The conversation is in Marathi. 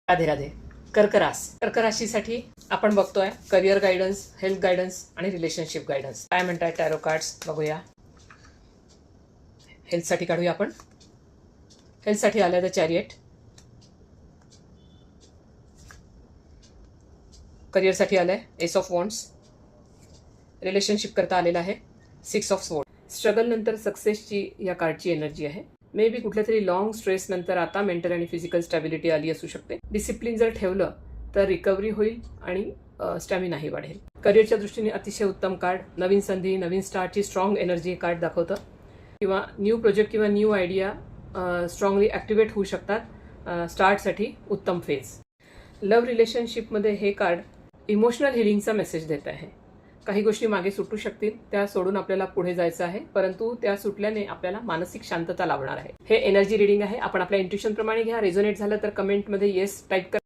राधे राधे. कर्क राशीसाठी आपण बघतोय करिअर गायडन्स, हेल्थ गायडन्स आणि रिलेशनशिप गायडन्स. काय म्हणताय टॅरो कार्ड्स बघूया. हेल्थसाठी काढूया आपण. हेल्थसाठी आलं द चॅरियट. करिअरसाठी आलंय एस ऑफ वॉन्ड्स. रिलेशनशिप करता आलेला आहे 6 ऑफ स्वॉर्ड. स्ट्रगल नंतर सक्सेसची या कार्डची एनर्जी आहे. मे बी कुठल्या तरी लॉंग स्ट्रेस नंतर आता मेंटल आणि फिजिकल स्टॅबिलिटी आली असू शकते. डिसिप्लिन जर ठेवलं तर रिकव्हरी होईल आणि स्टॅमिनाही वाढेल. करिअरच्या दृष्टीने अतिशय उत्तम कार्ड. नवीन संधी, नवीन स्टार्टची स्ट्रॉंग एनर्जी कार्ड दाखवतं. किंवा न्यू प्रोजेक्ट किंवा न्यू आयडिया स्ट्रॉंगली ॲक्टिवेट होऊ शकतात. स्टार्टसाठी उत्तम फेज. लव्ह रिलेशनशिपमध्ये हे कार्ड इमोशनल हिलिंगचा मेसेज देत आहे. काही गोष्टी मागे सुटू शकतील, त्या सोडून आपल्याला पुढे जायचं आहे, परंतु त्या सुटल्याने आपल्याला मानसिक शांतता लाभणार आहे. हे एनर्जी रिडिंग आहे. आपण आपल्या इंट्युशन प्रमाणे घ्या. रेझोनेट झालं तर कमेंटमध्ये येस टाईप करा.